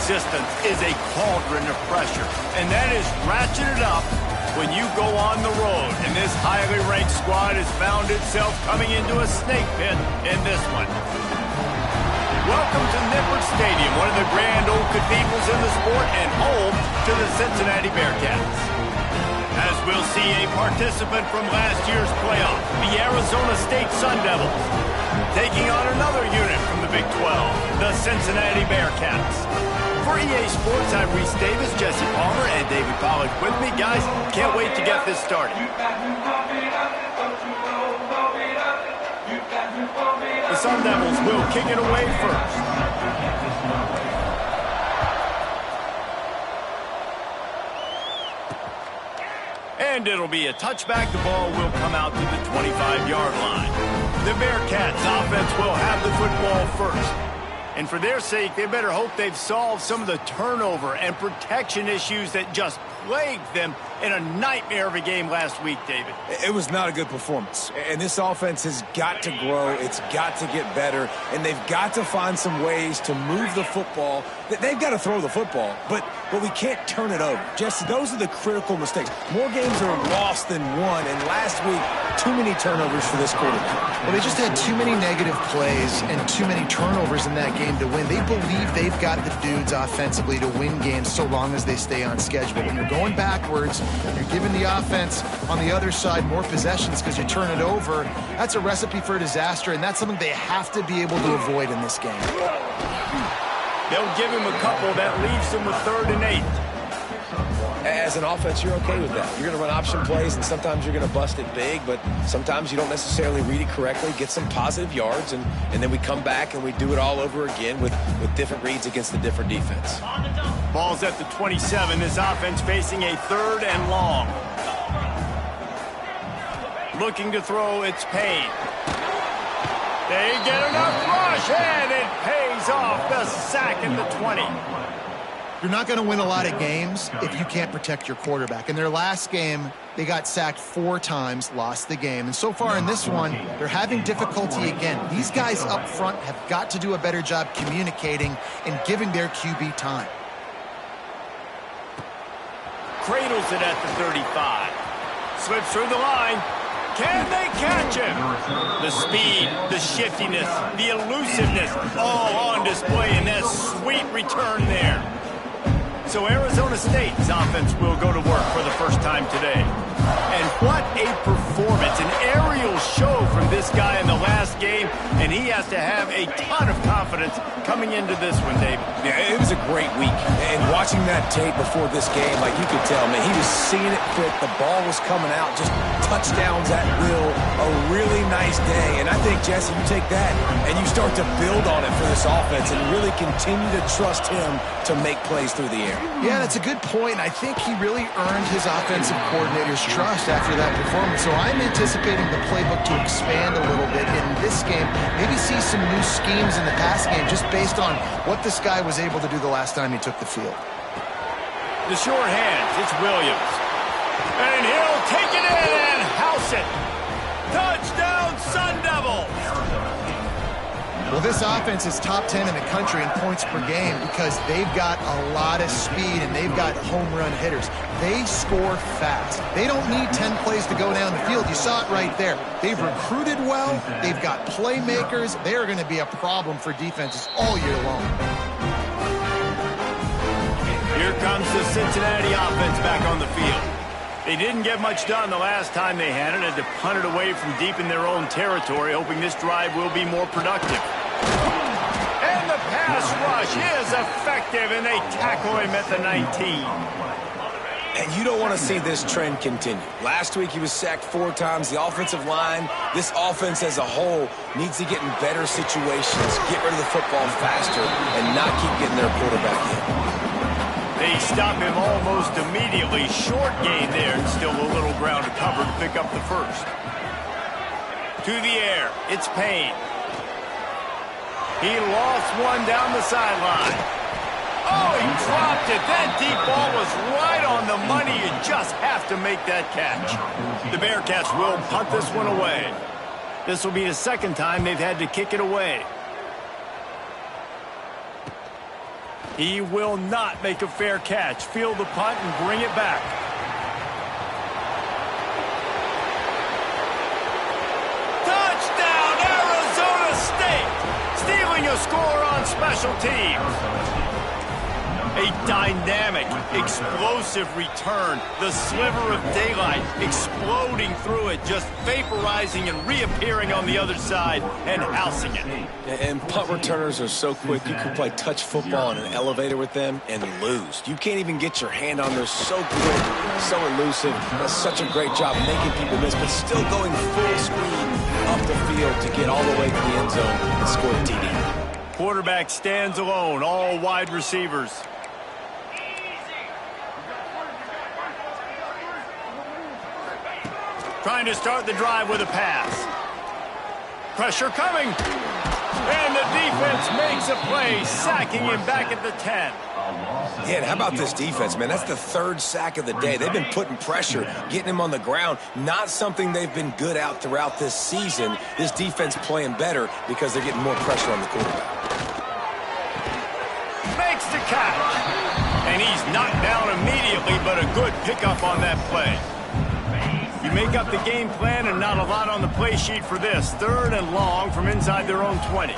resistance is a cauldron of pressure, and that is ratcheted up when you go on the road. And this highly ranked squad has found itself coming into a snake pit in this one. Welcome to Nippert Stadium, one of the grand old cathedrals in the sport and home to the Cincinnati Bearcats. As we'll see a participant from last year's playoff, the Arizona State Sun Devils, taking on another unit from the Big 12, the Cincinnati Bearcats. For EA Sports, I'm Reese Davis, Jesse Palmer, and David Pollack with me. Guys, can't wait to get this started. The Sun Devils will kick it away first. And it'll be a touchback. The ball will come out to the 25-yard line. The Bearcats offense will have the football first. And for their sake, they better hope they've solved some of the turnover and protection issues that just plagued them in a nightmare of a game last week, David. It was not a good performance. And this offense has got to grow. It's got to get better. And they've got to find some ways to move the football. They've got to throw the football, but we can't turn it over. Jesse, those are the critical mistakes. More games are lost than won. And last week, too many turnovers for this quarterback. Well, they just had too many negative plays and too many turnovers in that game to win. They believe they've got the dudes offensively to win games so long as they stay on schedule. When you're going backwards, you're giving the offense on the other side more possessions because you turn it over, that's a recipe for disaster, and that's something they have to be able to avoid in this game. They'll give him a couple. That leaves him with 3rd and 8. As an offense, you're okay with that. You're going to run option plays, and sometimes you're going to bust it big, but sometimes you don't necessarily read it correctly, get some positive yards, and then we come back and we do it all over again with different reads against the different defense. Ball's at the 27. This offense facing a 3rd and long. Looking to throw, it's Payne. They get enough rush, and it pays off. The sack at the 20. You're not going to win a lot of games if you can't protect your quarterback. In their last game, they got sacked 4 times, lost the game. And so far in this one, they're having difficulty again. These guys up front have got to do a better job communicating and giving their QB time. Cradles it at the 35. Slips through the line. Can they catch him? The speed, the shiftiness, the elusiveness, all on display in that sweet return there. So Arizona State's offense will go to work for the first time today. And what a performance, an aerial show from this guy in the last game, and he has to have a ton of confidence coming into this one, Dave. Yeah, it was a great week. And watching that tape before this game, like you could tell, man, he was seeing it quick. The ball was coming out, just touchdowns at will. A really nice day. And I think, Jesse, you take that and you start to build on it for this offense and really continue to trust him to make plays through the air. Yeah, that's a good point. I think he really earned his offensive coordinator's trust after that performance. So I'm anticipating the playbook to expand a little bit in this game. Maybe see some new schemes in the pass game just based on what this guy was able to do the last time he took the field. The short hands, it's Williams. And he'll take it in and house it. Touchdown, Sun Devils! Well, this offense is top 10 in the country in points per game because they've got a lot of speed and they've got home run hitters. They score fast. They don't need 10 plays to go down the field. You saw it right there. They've recruited well. They've got playmakers. They are going to be a problem for defenses all year long. Here comes the Cincinnati offense back on the field. They didn't get much done the last time they had it. Had to punt it away from deep in their own territory, hoping this drive will be more productive. And the pass rush is effective, and they tackle him at the 19. And you don't want to see this trend continue. Last week he was sacked 4 times. The offensive line, this offense as a whole, needs to get in better situations, get rid of the football faster, and not keep getting their quarterback in. They stop him almost immediately. Short gain there, and still a little ground to cover to pick up the first. To the air, it's Payne. He lost one down the sideline. Oh, he dropped it. That deep ball was right on the money. You just have to make that catch. The Bearcats will punt this one away. This will be the second time they've had to kick it away. He will not make a fair catch. Field the punt and bring it back. Touchdown, Arizona State! Stealing a score on special teams. A dynamic, explosive return. The sliver of daylight exploding through it, just vaporizing and reappearing on the other side and housing it. And punt returners are so quick. You can play touch football in an elevator with them and lose. You can't even get your hand on them. So quick, so elusive. Does such a great job making people miss, but still going full speed up the field to get all the way to the end zone and score a TD. Quarterback stands alone, all wide receivers. Trying to start the drive with a pass. Pressure coming. And the defense makes a play, sacking him back at the 10. Yeah, and how about this defense, man? That's the third sack of the day. They've been putting pressure, getting him on the ground. Not something they've been good at throughout this season. This defense playing better because they're getting more pressure on the quarterback. Makes the catch. And he's knocked down immediately, but a good pickup on that play. You make up the game plan and not a lot on the play sheet for this. 3rd and long from inside their own 20.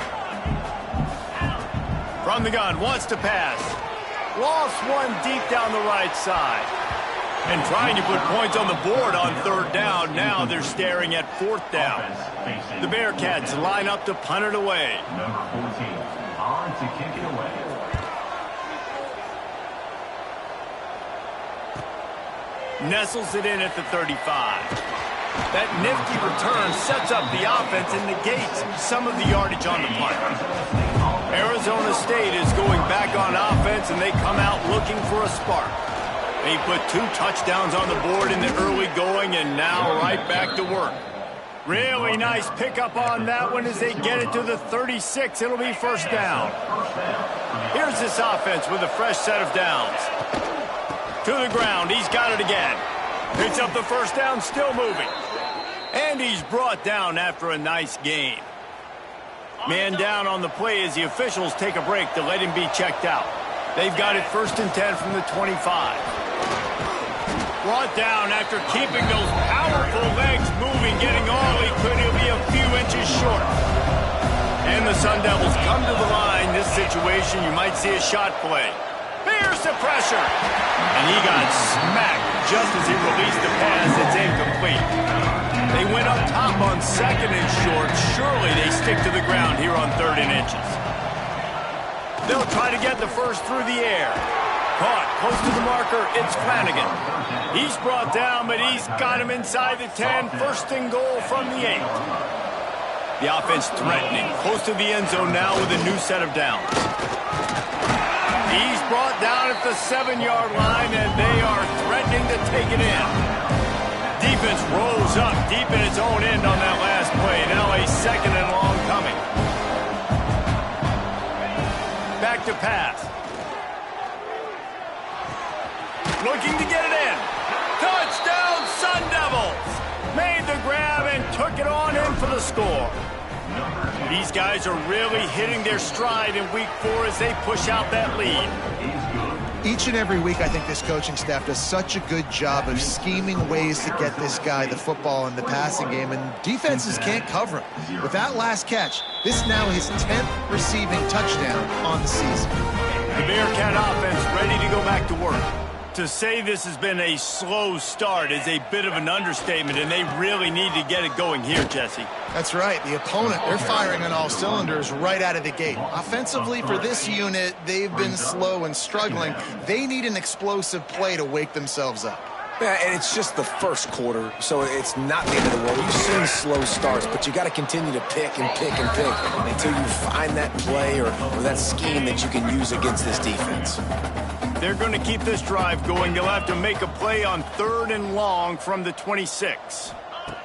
From the gun, wants to pass. Lost one deep down the right side. And trying to put points on the board on 3rd down. Now they're staring at 4th down. The Bearcats line up to punt it away. Number 14, on to kick it away. Nestles it in at the 35. That nifty return sets up the offense and negates some of the yardage on the punt. Arizona State is going back on offense, and they come out looking for a spark. They put 2 touchdowns on the board in the early going, and now right back to work. Really nice pickup on that one as they get it to the 36. It'll be 1st down. Here's this offense with a fresh set of downs. To the ground, he's got it again. Picks up the 1st down, still moving. And he's brought down after a nice gain. Man down on the play as the officials take a break to let him be checked out. They've got it 1st and 10 from the 25. Brought down after keeping those powerful legs moving, getting all he could. He'll be a few inches short. And the Sun Devils come to the line. This situation, you might see a shot play. Here's the pressure. And he got smacked just as he released the pass. It's incomplete. They went up top on 2nd and short. Surely they stick to the ground here on 3rd and inches. They'll try to get the 1st through the air. Caught close to the marker. It's Flanagan. He's brought down, but he's got him inside the 10. 1st and goal from the 8. The offense threatening. Close to the end zone now with a new set of downs. He's brought down at the 7-yard line, and they are threatening to take it in. Defense rolls up deep in its own end on that last play. Now a 2nd and long coming. Back to pass. Looking to get it in. Touchdown, Sun Devils! Made the grab and took it on in for the score. These guys are really hitting their stride in week 4 as they push out that lead. Each and every week, I think this coaching staff does such a good job of scheming ways to get this guy the football in the passing game, and defenses can't cover him. With that last catch, this is now his 10th receiving touchdown on the season. The Bearcat offense ready to go back to work. To say this has been a slow start is a bit of an understatement, and they really need to get it going here, Jesse. That's right. The opponent, they're firing on all cylinders right out of the gate. Offensively, for this unit, they've been slow and struggling. They need an explosive play to wake themselves up. Yeah, and it's just the 1st quarter, so it's not the end of the world. You've seen slow starts, but you got to continue to pick and pick and pick until you find that play or that scheme that you can use against this defense. They're going to keep this drive going. They'll have to make a play on 3rd and long from the 26.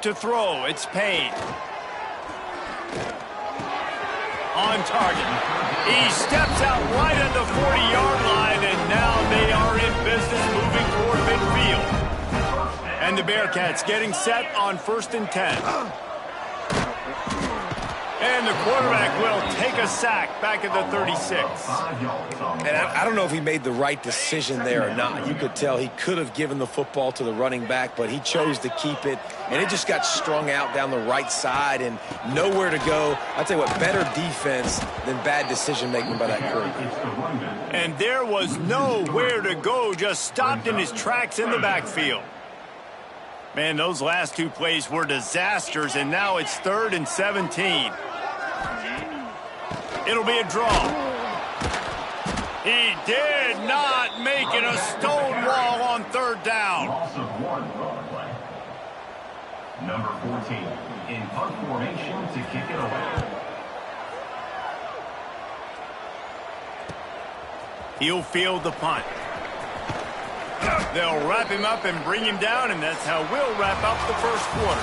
To throw, it's Payne. On target. He steps out right at the 40-yard line, and now they are in business moving toward midfield. And the Bearcats getting set on 1st and 10. And the quarterback will take a sack back at the 36. And I don't know if he made the right decision there or not. You could tell he could have given the football to the running back, but he chose to keep it, and it just got strung out down the right side and nowhere to go. I'll tell you what, better defense than bad decision-making by that quarterback. And there was nowhere to go, just stopped in his tracks in the backfield. Man, those last two plays were disasters, and now it's 3rd and 17. It'll be a draw. He did not make it a stone wall on 3rd down. Loss of 1 on play. Number 14 in punt formation to kick it away. He'll field the punt. They'll wrap him up and bring him down, and that's how we'll wrap up the first quarter.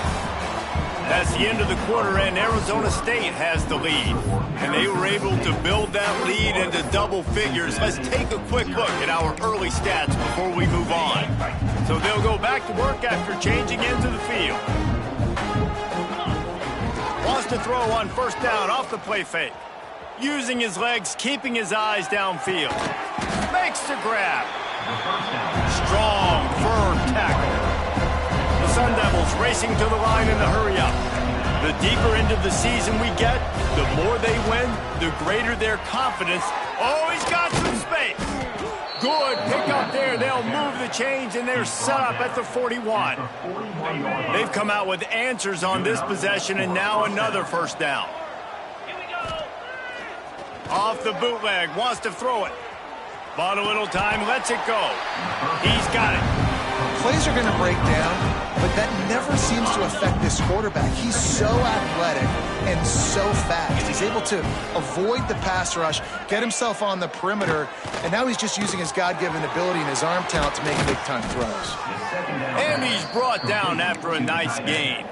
That's the end of the quarter, and Arizona State has the lead. And they were able to build that lead into double figures. Let's take a quick look at our early stats before we move on. So they'll go back to work after changing into the field. Wants to throw on 1st down off the play fake. Using his legs, keeping his eyes downfield. Makes the grab. Strong, firm tackle. The Sun Devils racing to the line in the hurry-up. The deeper into the season we get, the more they win, the greater their confidence. Oh, he's got some space. Good pick up there. They'll move the chains, and they're set up at the 41. They've come out with answers on this possession, and now another 1st down. Off the bootleg, wants to throw it. Bought a little time, lets it go. He's got it. Plays are going to break down, but that never seems to affect this quarterback. He's so athletic and so fast. He's able to avoid the pass rush, get himself on the perimeter, and now he's just using his God-given ability and his arm talent to make big-time throws. And he's brought down after a nice gain.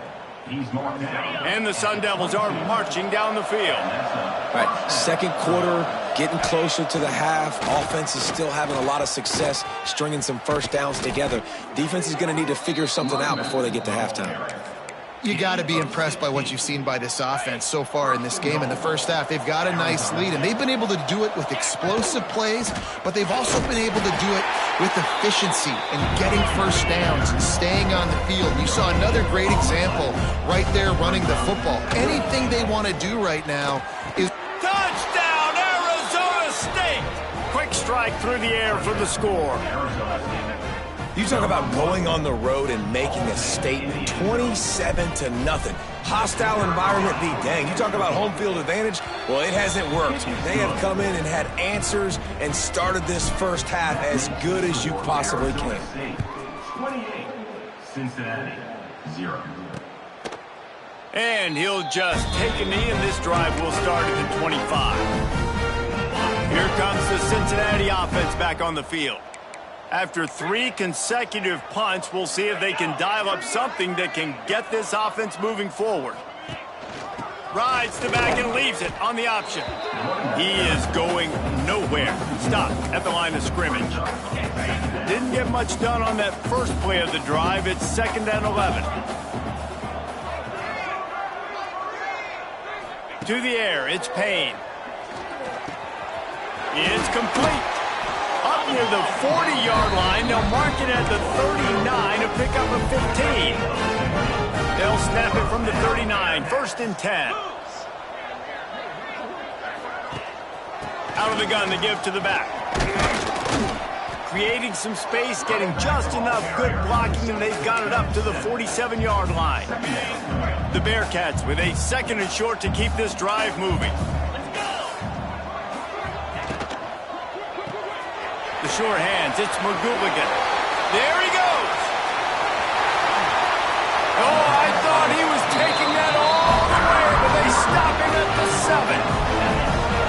And the Sun Devils are marching down the field. All right, 2nd quarter, getting closer to the half. Offense is still having a lot of success stringing some 1st downs together. Defense is going to need to figure something out before they get to halftime. You got to be impressed by what you've seen by this offense so far in this game. In the 1st half, they've got a nice lead, and they've been able to do it with explosive plays, but they've also been able to do it with efficiency and getting 1st downs and staying on the field. You saw another great example right there running the football. Anything they want to do right now is... Touchdown, Arizona State! Quick strike through the air for the score. You talk about going on the road and making a statement. 27-0. Hostile environment be dang. You talk about home field advantage. Well, it hasn't worked. They have come in and had answers and started this 1st half as good as you possibly can. 28, Cincinnati, 0. And he'll just take a knee, and this drive will start at the 25. Here comes the Cincinnati offense back on the field. After 3 consecutive punts, we'll see if they can dial up something that can get this offense moving forward. Rides the back and leaves it on the option. He is going nowhere. Stopped at the line of scrimmage. Didn't get much done on that first play of the drive. It's 2nd and 11. To the air, it's Payne. It's complete. Up near the 40-yard line, they'll mark it at the 39 to pick up a 15. They'll snap it from the 39, 1st and 10. Out of the gun, they give to the back. Creating some space, getting just enough good blocking, and they've got it up to the 47-yard line. The Bearcats with a 2nd and short to keep this drive moving. The sure hands, it's McGooligan. There he goes. Oh, I thought he was taking that all the way, but they stop him at the 7.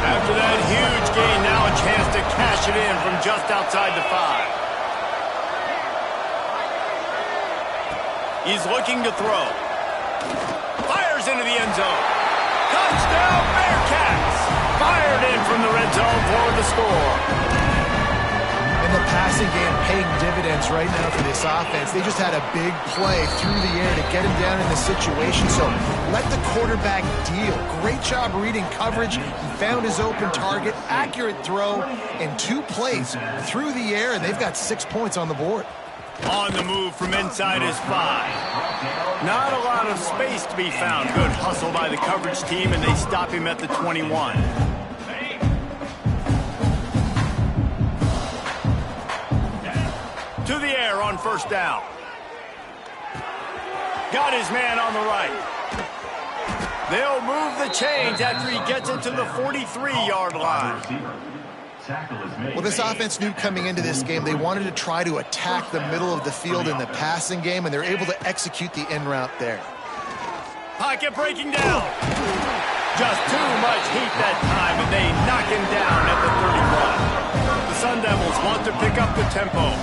After that huge gain, now a chance to cash it in from just outside the 5. He's looking to throw. Fires into the end zone. Touchdown, Bearcats! Fired in from the red zone for the score. The passing game paying dividends right now for this offense. They just had a big play through the air to get him down in the situation. So let the quarterback deal. Great job reading coverage. He found his open target, accurate throw, and 2 plays through the air, and they've got 6 points on the board. On the move from inside his 5. Not a lot of space to be found. Good hustle by the coverage team, and they stop him at the 21. To the air on first down. Got his man on the right. They'll move the chains after he gets it to the 43-yard line. Well, this offense knew coming into this game they wanted to try to attack the middle of the field in the passing game, and they're able to execute the in route there. Pocket breaking down. Just too much heat that time, and they knock him down at the 31. The Sun Devils want to pick up the tempo.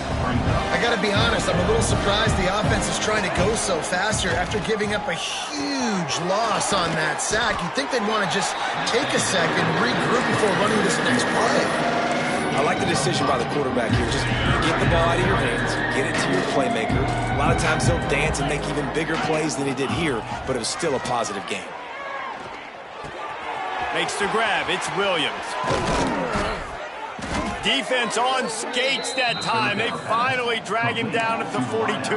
I got to be honest, I'm a little surprised the offense is trying to go so fast here after giving up a huge loss on that sack. You'd think they'd want to just take a second, regroup before running this next play. I like the decision by the quarterback here. Just get the ball out of your hands, get it to your playmaker. A lot of times he'll dance and make even bigger plays than he did here, but it was still a positive game. Makes the grab. It's Williams. Defense on skates that time. They finally drag him down at the 42.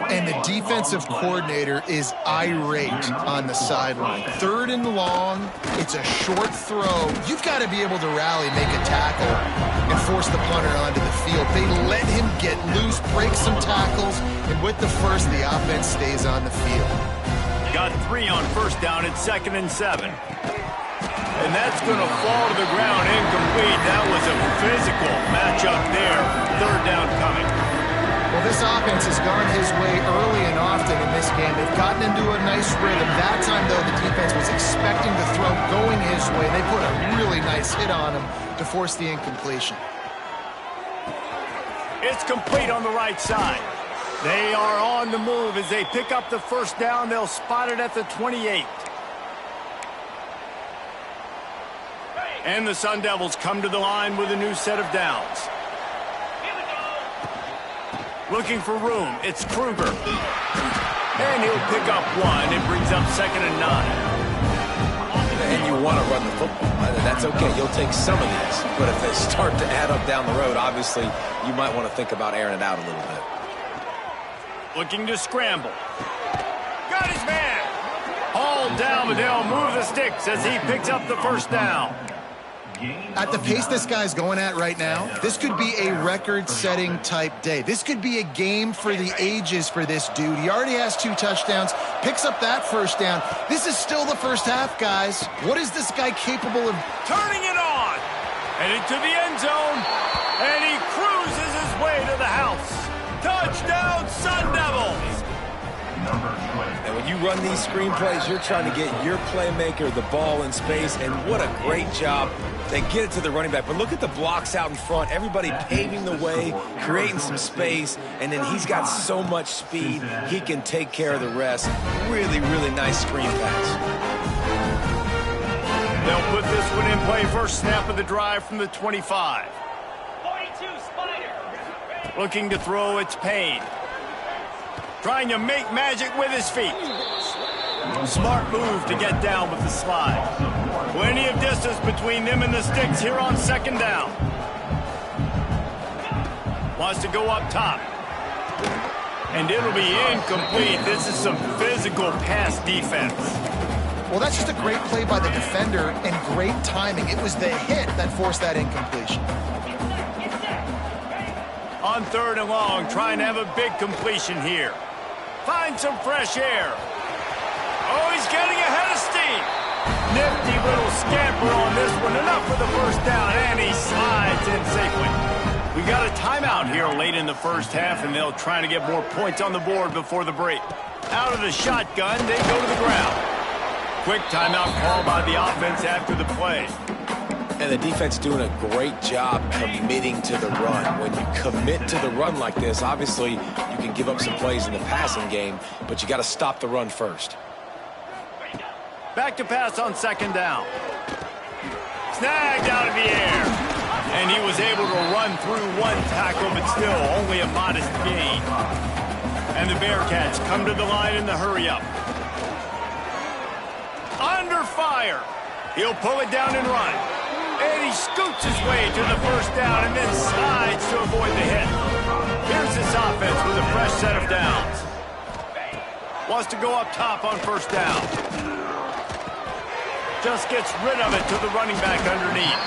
And the defensive coordinator is irate on the sideline. 3rd and long. It's a short throw. You've got to be able to rally, make a tackle, and force the punter onto the field. They let him get loose, break some tackles, and with the first, the offense stays on the field. Got 3 on first down at 2nd and 7. And that's going to fall to the ground incomplete. That was a physical matchup there. 3rd down coming. Well, this offense has gone his way early and often in this game. They've gotten into a nice rhythm. That time, though, the defense was expecting the throw going his way. They put a really nice hit on him to force the incompletion. It's complete on the right side. They are on the move as they pick up the first down. They'll spot it at the 28. And the Sun Devils come to the line with a new set of downs. Looking for room. It's Kruger. And he'll pick up 1. It brings up 2nd and 9. And you want to run the football. That's okay. You'll take some of these. But if they start to add up down the road, obviously, you might want to think about airing it out a little bit. Looking to scramble. Got his man. Hauled down, but they'll move the sticks as he picks up the first down. At the pace this guy's going at right now, this could be a record-setting type day. This could be a game for the ages for this dude. He already has 2 touchdowns, picks up that first down. This is still the first half, guys. What is this guy capable of? Turning it on. Headed to the end zone. And he cruises his way to the house. Touchdown, Sun Devils. And when you run these screenplays, you're trying to get your playmaker the ball in space, and what a great job. They get it to the running back, but look at the blocks out in front. Everybody paving the way, creating some space, and then he's got so much speed, he can take care of the rest. Really, really nice screen pass. They'll put this one in play. First snap of the drive from the 25. 42 Spider. Looking to throw, it's Payne. Trying to make magic with his feet. Smart move to get down with the slide. Plenty of distance between them and the sticks here on 2nd down. Wants to go up top. And it'll be incomplete. This is some physical pass defense. Well, that's just a great play by the defender and great timing. It was the hit that forced that incompletion. On 3rd and long, trying to have a big completion here. Find some fresh air. Oh, he's getting ahead of steam. Nifty little scamper on this one. Enough for the first down, and he slides in safely. We got a timeout here late in the first half, and they'll try to get more points on the board before the break. Out of the shotgun, they go to the ground. Quick timeout call by the offense after the play. And the defense doing a great job committing to the run. When you commit to the run like this, obviously you can give up some plays in the passing game, but you got to stop the run first. Back to pass on 2nd down. Snagged out of the air. And he was able to run through one tackle, but still only a modest gain. And the Bearcats come to the line in the hurry-up. Under fire. He'll pull it down and run. And he scoots his way to the first down and then slides to avoid the hit. Here's this offense with a fresh set of downs. Wants to go up top on first down. Just gets rid of it to the running back underneath.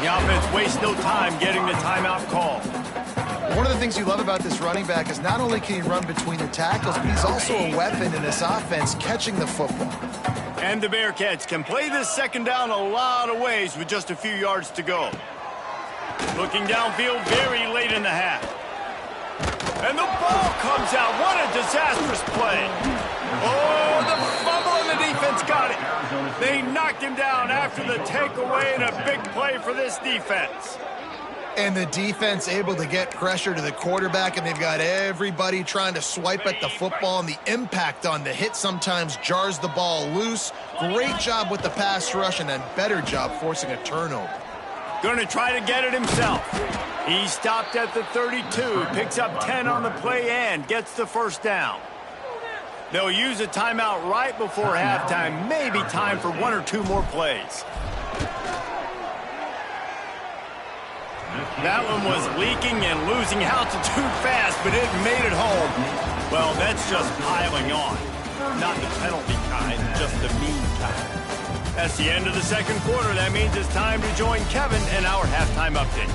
The offense wastes no time getting the timeout call. One of the things you love about this running back is not only can he run between the tackles, but he's also a weapon in this offense catching the football. And the Bearcats can play this second down a lot of ways with just a few yards to go. Looking downfield very late in the half. And the ball comes out. What a disastrous play. Oh, the fumble and the defense got it. They knocked him down after the takeaway and a big play for this defense. And the defense able to get pressure to the quarterback, and they've got everybody trying to swipe at the football, and the impact on the hit sometimes jars the ball loose. Great job with the pass rush, and a better job forcing a turnover. Going to try to get it himself. He stopped at the 32, picks up 10 on the play and gets the first down. They'll use a timeout right before halftime, maybe time for one or two more plays. That one was leaking and losing altitude fast, but it made it home. Well, that's just piling on. Not the penalty kind, just the mean kind. That's the end of the second quarter. That means it's time to join Kevin and our halftime update.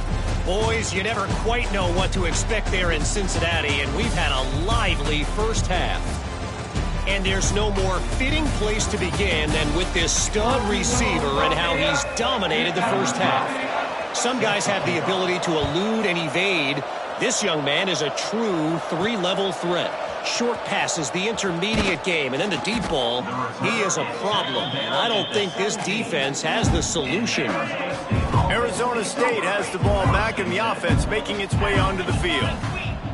Boys, you never quite know what to expect there in Cincinnati, and we've had a lively first half. And there's no more fitting place to begin than with this stud receiver and how he's dominated the first half. Some guys have the ability to elude and evade. This young man is a true three-level threat. Short passes, the intermediate game, and then the deep ball. He is a problem, and I don't think this defense has the solution. Arizona State has the ball back in the offense, making its way onto the field.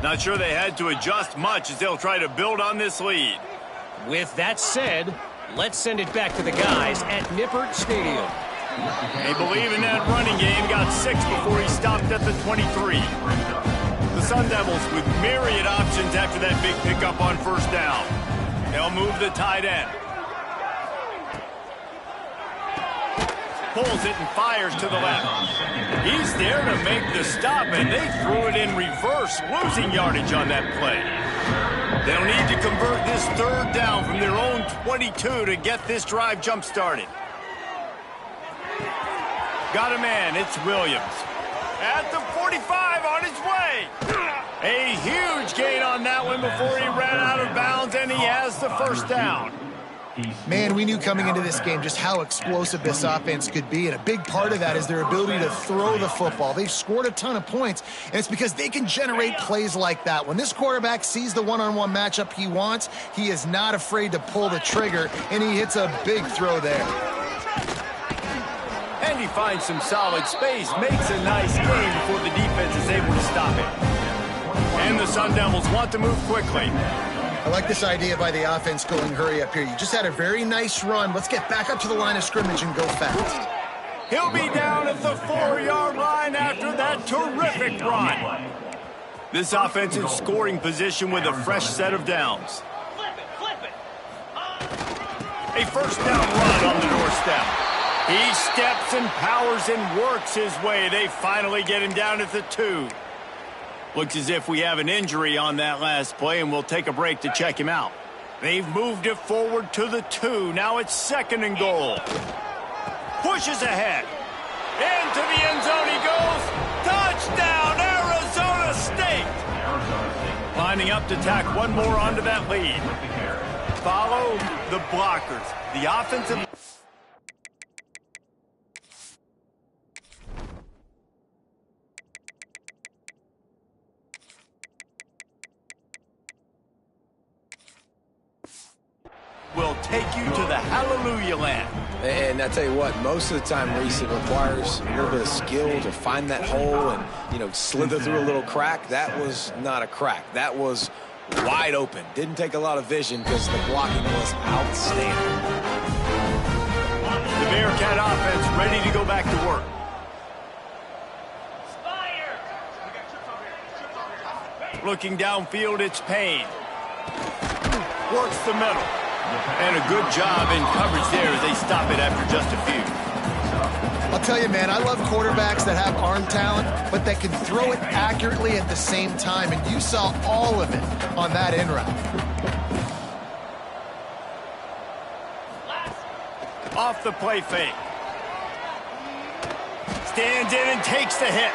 Not sure they had to adjust much as they'll try to build on this lead. With that said, let's send it back to the guys at Nippert Stadium. They believe in that running game. Got 6 before he stopped at the 23. The Sun Devils with myriad options after that big pickup on first down. They'll move the tight end. Pulls it and fires to the left. He's there to make the stop, and they threw it in reverse, losing yardage on that play. They'll need to convert this third down from their own 22 to get this drive jump-started. Got a man, it's Williams. At the 45 on his way. A huge gain on that one before he ran out of bounds, and he has the first down. Man, we knew coming into this game just how explosive this offense could be, and a big part of that is their ability to throw the football. They've scored a ton of points, and it's because they can generate plays like that. When this quarterback sees the one-on-one matchup he wants, he is not afraid to pull the trigger, and he hits a big throw there. And he finds some solid space, makes a nice game before the defense is able to stop it. And the Sun Devils want to move quickly. I like this idea by the offense going hurry up here. You just had a very nice run. Let's get back up to the line of scrimmage and go fast. He'll be down at the 4-yard line after that terrific run. This offense in scoring position with a fresh set of downs. A first down run on the doorstep. He steps and powers and works his way. They finally get him down at the 2. Looks as if we have an injury on that last play, and we'll take a break to check him out. They've moved it forward to the 2. Now it's 2nd and goal. Pushes ahead. Into the end zone he goes. Touchdown, Arizona State. Lining up to tack one more onto that lead. Follow the blockers. The offensive... will take you to the hallelujah land. And I tell you what, most of the time, Reese, it requires a little bit of skill to find that hole and, slither through a little crack. That was not a crack. That was wide open. Didn't take a lot of vision because the blocking was outstanding. The Bearcat offense ready to go back to work. Looking downfield, it's Payne. Works the middle. And a good job in coverage there as they stop it after just a few. I'll tell you, man, I love quarterbacks that have arm talent, but that can throw it accurately at the same time, and you saw all of it on that in route. Off the play fake. Stands in and takes the hit.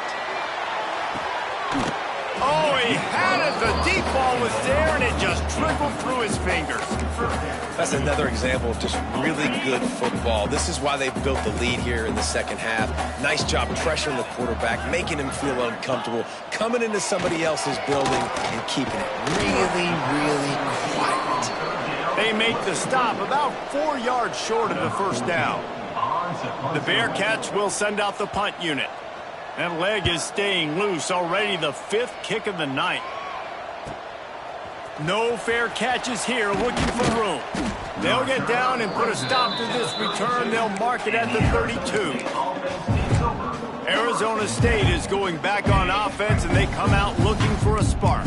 Oh, he had it. The deep ball was there, and it just trickled through his fingers. That's another example of just really good football. This is why they built the lead here in the second half. Nice job pressuring the quarterback, making him feel uncomfortable, coming into somebody else's building and keeping it really, really quiet. They make the stop about 4 yards short of the first down. The Bearcats will send out the punt unit. That leg is staying loose, already the 5th kick of the night. No fair catches here, looking for room. They'll get down and put a stop to this return. They'll mark it at the 32. Arizona State is going back on offense, and they come out looking for a spark.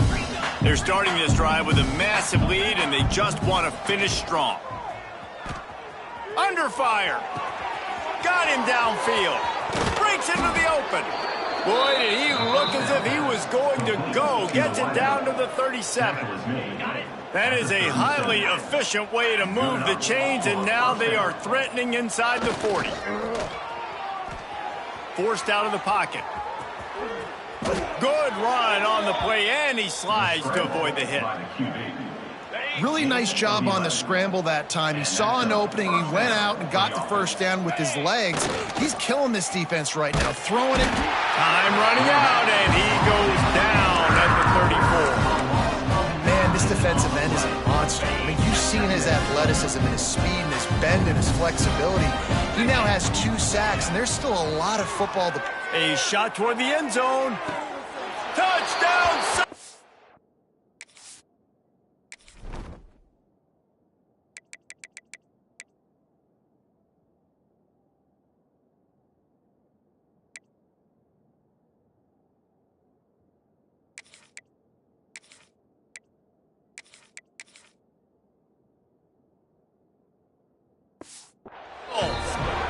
They're starting this drive with a massive lead, and they just want to finish strong. Under fire. Got him downfield. Breaks into the open. Boy, did he look as if he was going to go. Gets it down to the 37. That is a highly efficient way to move the chains, and now they are threatening inside the 40. Forced out of the pocket. Good run on the play, and he slides to avoid the hit. Really nice job on the scramble that time. He saw an opening, he went out and got the first down with his legs. He's killing this defense right now, throwing it. Time running out, and he goes down at the 34. Man, this defensive end is a monster. I mean, you've seen his athleticism and his speed and his bend and his flexibility. He now has 2 sacks, and there's still a lot of football to... A shot toward the end zone. Touchdown!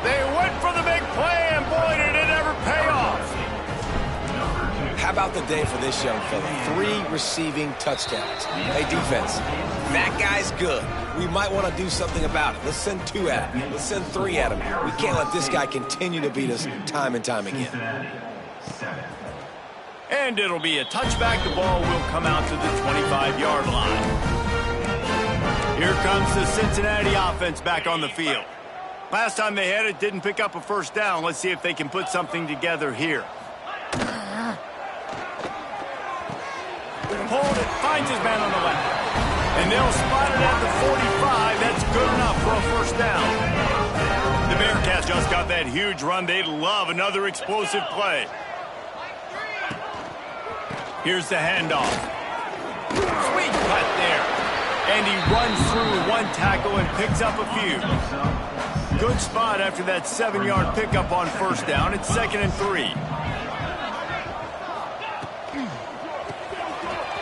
They went for the big play, and boy, did it ever pay off. How about the day for this young fella? 3 receiving touchdowns. Hey, defense, that guy's good. We might want to do something about it. Let's send 2 at him. Let's send 3 at him. We can't let this guy continue to beat us time and time again. And it'll be a touchback. The ball will come out to the 25-yard line. Here comes the Cincinnati offense back on the field. Last time they had it, didn't pick up a first down. Let's see if they can put something together here. Hold it, finds his man on the left. And they'll spot it at the 45. That's good enough for a first down. The Bearcats just got that huge run. They'd love another explosive play. Here's the handoff. Sweet cut there. And he runs through 1 tackle and picks up a few. Good spot after that 7-yard pickup on first down. It's 2nd and 3.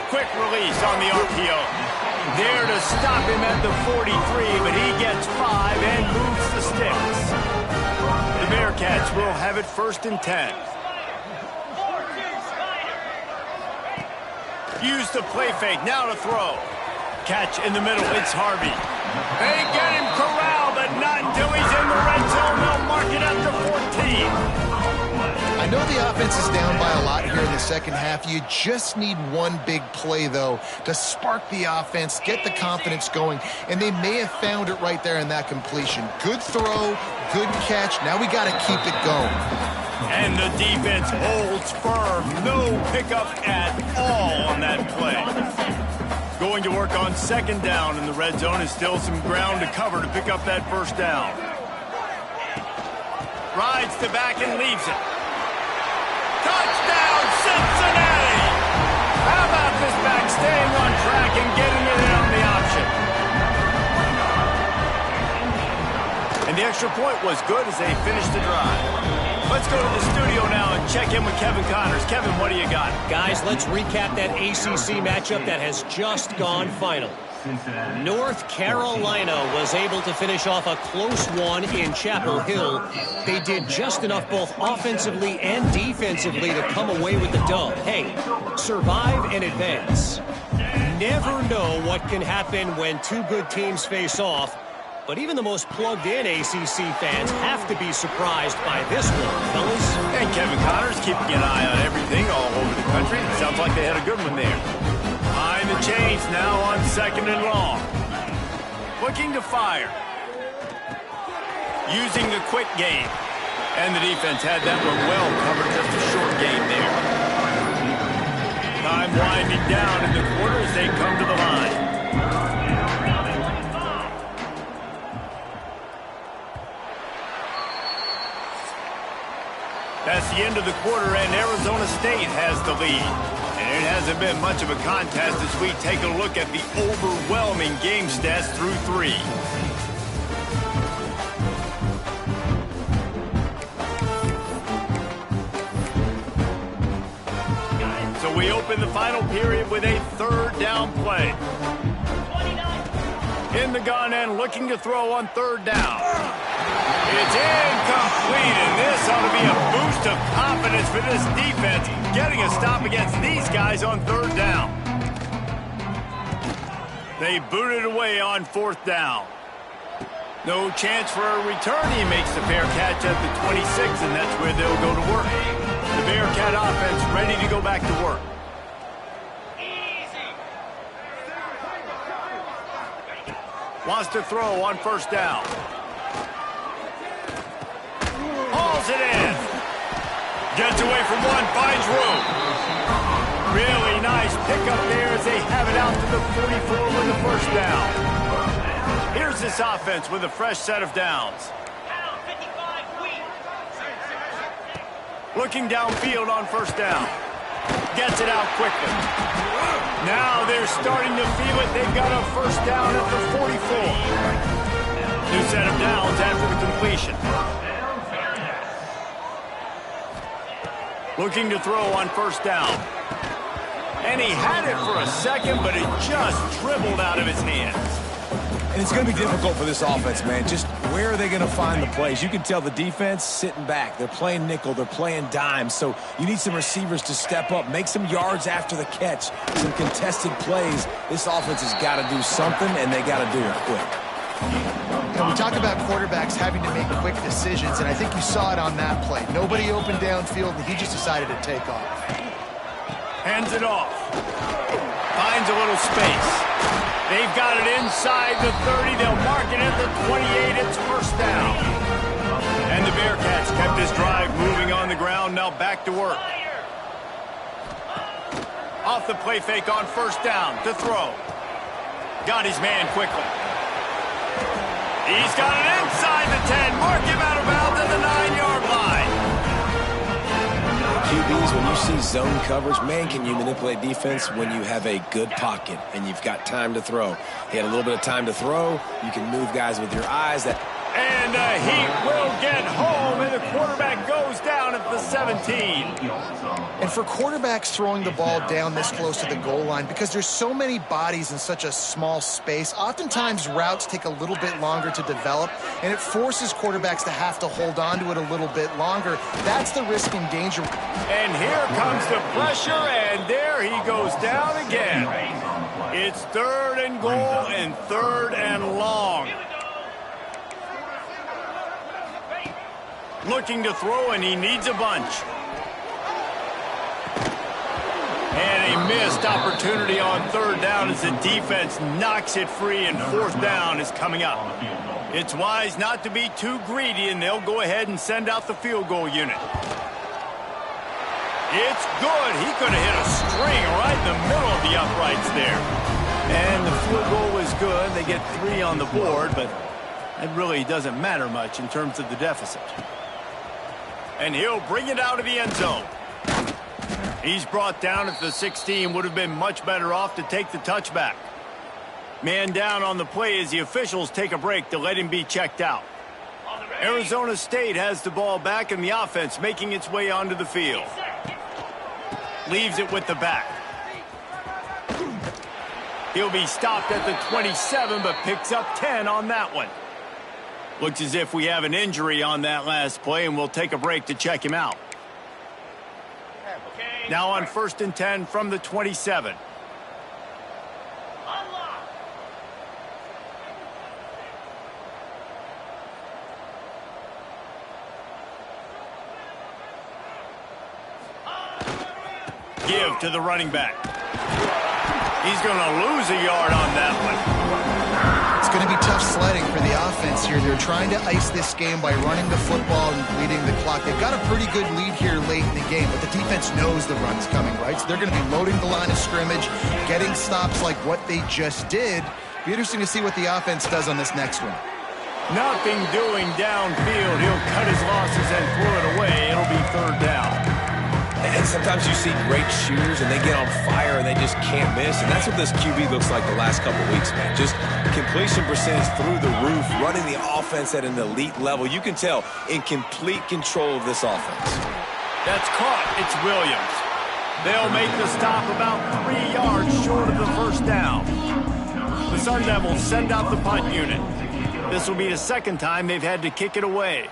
Quick release on the RPO. There to stop him at the 43, but he gets 5 and moves the sticks. The Bearcats will have it 1st and 10. Use the play fake, now to throw. Catch in the middle, it's Harvey. They get him corralled, but not until he's in the red zone. They'll mark it up to 14. I know the offense is down by a lot here in the second half. You just need one big play, though, to spark the offense, get the confidence going, and they may have found it right there in that completion. Good throw, good catch. Now we got to keep it going. And the defense holds firm. No pickup at all on that play. Going to work on 2nd down in the red zone. Is still some ground to cover to pick up that first down. Rides to back and leaves it. Touchdown, Cincinnati! How about this back staying on track and getting it in on the option? And the extra point was good as they finished the drive. Let's go to the studio now and check in with Kevin Connors. Kevin, what do you got? Guys, let's recap that ACC matchup that has just gone final. North Carolina was able to finish off a close one in Chapel Hill. They did just enough both offensively and defensively to come away with the dub. Hey, survive and advance. Never know what can happen when two good teams face off, but even the most plugged-in ACC fans have to be surprised by this one, fellas. And Kevin Connors keeping an eye on everything all over the country. Sounds like they had a good one there. Behind the chains now on 2nd and long. Looking to fire. Using the quick game. And the defense had that one well covered. Just a short game there. Time winding down in the quarter as they come to the line. That's the end of the quarter, and Arizona State has the lead. And it hasn't been much of a contest as we take a look at the overwhelming game stats through 3. So we open the final period with a 3rd down play. In the gun and looking to throw on 3rd down. It's incomplete, and this ought to be a boost of confidence for this defense, getting a stop against these guys on 3rd down. They boot it away on 4th down. No chance for a return. He makes the fair catch at the 26, and that's where they'll go to work. The Bearcat offense ready to go back to work. Wants to throw on 1st down. Hauls it in. Gets away from one, finds room. Really nice pickup there as they have it out to the 44 with the 1st down. Here's this offense with a fresh set of downs. Looking downfield on 1st down. Gets it out quickly. Now they're starting to feel it. They've got a 1st down at the 44. New set of downs after the completion. Looking to throw on 1st down. And he had it for a second, but it just dribbled out of his hands. And it's going to be difficult for this offense, man. Just where are they going to find the plays? You can tell the defense sitting back. They're playing nickel. They're playing dime. So you need some receivers to step up, make some yards after the catch, some contested plays. This offense has got to do something, and they got to do it quick. We talk about quarterbacks having to make quick decisions, and I think you saw it on that play. Nobody open downfield, and he just decided to take off. Hands it off. Finds a little space. They've got it inside the 30. They'll mark it at the 28. It's 1st down. And the Bearcats kept this drive moving on the ground. Now back to work. Off the play fake on 1st down to throw. Got his man quickly. He's got it inside the 10. Mark him out of bounds at the 9-yard line. QBs, when you see zone coverage, man, can you manipulate defense when you have a good pocket and you've got time to throw. He had a little bit of time to throw. You can move guys with your eyes. And he will get home, and the quarterback goes down at the 17. And for quarterbacks throwing the ball down this close to the goal line, because there's so many bodies in such a small space, oftentimes routes take a little bit longer to develop, and it forces quarterbacks to have to hold on to it a little bit longer. That's the risk and danger. And here comes the pressure, and there he goes down again. It's 3rd and goal and 3rd and long. Looking to throw, and he needs a bunch. And a missed opportunity on 3rd down as the defense knocks it free, and 4th down is coming up. It's wise not to be too greedy, and they'll go ahead and send out the field goal unit. It's good. He could have hit a string right in the middle of the uprights there. And the field goal was good. They get 3 on the board, but that really doesn't matter much in terms of the deficit. And he'll bring it out of the end zone. He's brought down at the 16. Would have been much better off to take the touchback. Man down on the play as the officials take a break to let him be checked out. Arizona State has the ball back and the offense making its way onto the field. Leaves it with the back. He'll be stopped at the 27, but picks up 10 on that one. Looks as if we have an injury on that last play, and we'll take a break to check him out. Now on 1st and 10 from the 27. Give to the running back. He's going to lose a yard on that one. It's going to be tough sledding for the offense here. They're trying to ice this game by running the football and bleeding the clock. They've got a pretty good lead here late in the game, but the defense knows the run's coming, right? So they're going to be loading the line of scrimmage, getting stops like what they just did. Be interesting to see what the offense does on this next one. Nothing doing downfield. He'll cut his losses and throw it away. It'll be 3rd down. And sometimes you see great shooters and they get on fire and they just can't miss. And that's what this QB looks like the last couple of weeks, man. Just completion percentage through the roof, running the offense at an elite level. You can tell in complete control of this offense. That's caught. It's Williams. They'll make the stop about 3 yards short of the 1st down. The Sun Devils send out the punt unit. This will be the 2nd time they've had to kick it away.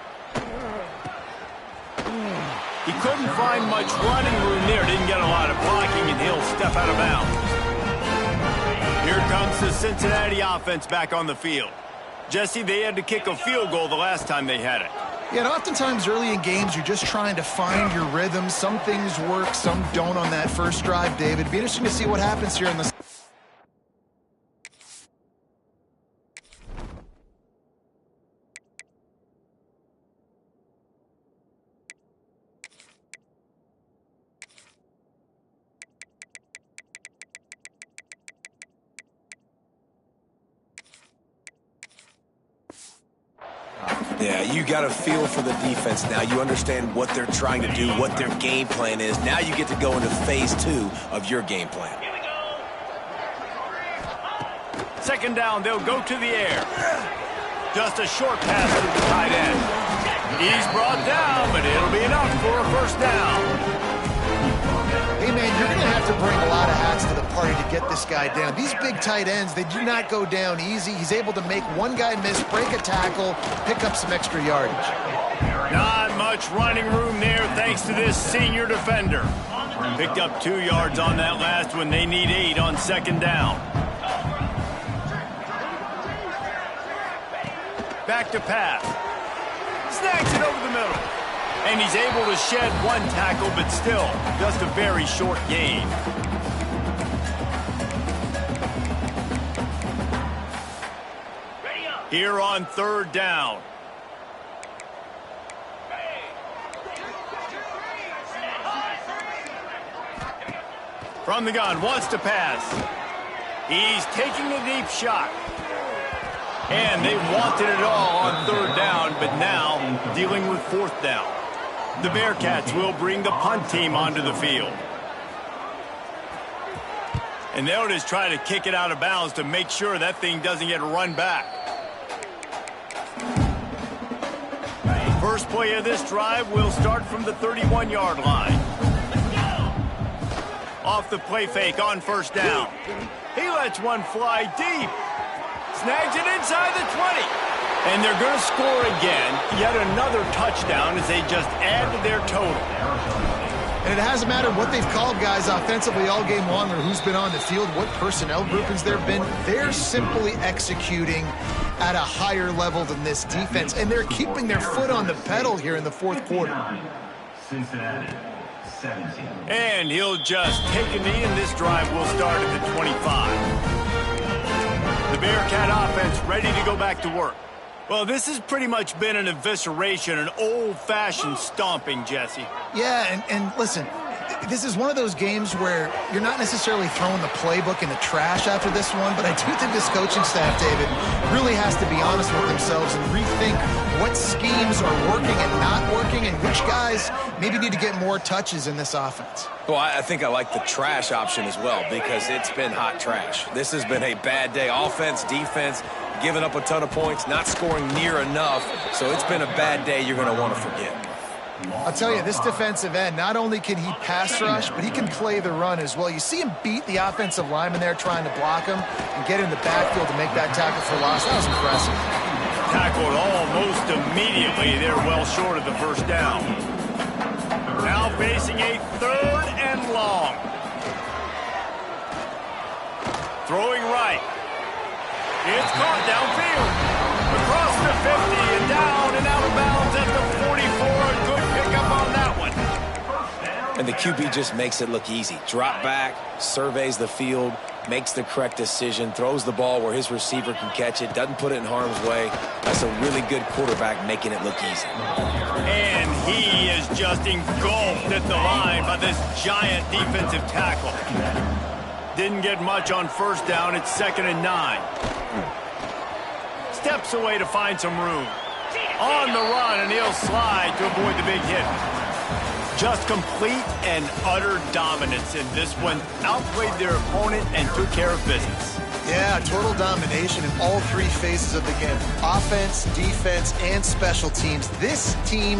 He couldn't find much running room there. Didn't get a lot of blocking, and he'll step out of bounds. Here comes the Cincinnati offense back on the field. Jesse, they had to kick a field goal the last time they had it. Yeah, and oftentimes early in games, you're just trying to find your rhythm. Some things work, some don't on that first drive, David. It'd be interesting to see what happens here in the... Yeah, you got a feel for the defense now. You understand what they're trying to do, what their game plan is. Now you get to go into phase 2 of your game plan. 2nd down, they'll go to the air. Just a short pass to the tight end. He's brought down, but it'll be enough for a 1st down. Hey, man, you're going to have to bring a lot of hats to the party to get this guy down. These big tight ends, they do not go down easy. He's able to make one guy miss, break a tackle, pick up some extra yardage. Not much running room there thanks to this senior defender. Picked up 2 yards on that last one. They need 8 on 2nd down. Back to pass. Snags it over the middle. And he's able to shed 1 tackle, but still, just a very short gain. Here on 3rd down. From the gun, wants to pass. He's taking a deep shot. And they wanted it all on 3rd down, but now dealing with 4th down. The Bearcats will bring the punt team onto the field. And they'll just try to kick it out of bounds to make sure that thing doesn't get run back. First play of this drive will start from the 31-yard line. Off the play fake on 1st down. He lets one fly deep. Snags it inside the 20. And they're going to score again. Yet another touchdown as they just add to their total. And it hasn't mattered what they've called guys offensively all game long or who's been on the field, what personnel groupings there have been. They're simply executing at a higher level than this defense. And they're keeping their foot on the pedal here in the 4th quarter. Cincinnati, 17. And he'll just take a knee, and this drive will start at the 25. The Bearcat offense ready to go back to work. Well, this has pretty much been an evisceration, an old-fashioned stomping, Jesse. Yeah, and listen, this is one of those games where you're not necessarily throwing the playbook in the trash after this one, but I do think this coaching staff, David, really has to be honest with themselves and rethink what schemes are working and not working and which guys maybe need to get more touches in this offense. Well, I think I like the trash option as well because it's been hot trash. This has been a bad day. Offense, defense, giving up a ton of points, not scoring near enough. So it's been a bad day you're going to want to forget. I'll tell you, this defensive end, not only can he pass rush, but he can play the run as well. You see him beat the offensive lineman there trying to block him and get in the backfield to make that tackle for loss. That was impressive. Tackled almost immediately. They're well short of the first down. Now facing a 3rd and long. Throwing right. It's caught downfield. Across the 50 and down and out of bounds at the 44. Good pickup on that one. And the QB just makes it look easy. Drop back, surveys the field, makes the correct decision, throws the ball where his receiver can catch it, doesn't put it in harm's way. That's a really good quarterback making it look easy. And he is just engulfed at the line by this giant defensive tackle. Didn't get much on first down. It's 2nd and 9. Steps away to find some room. On the run, and he'll slide to avoid the big hit. Just complete and utter dominance in this one. Outplayed their opponent and took care of business. Yeah, total domination in all 3 phases of the game. Offense, defense, and special teams. This team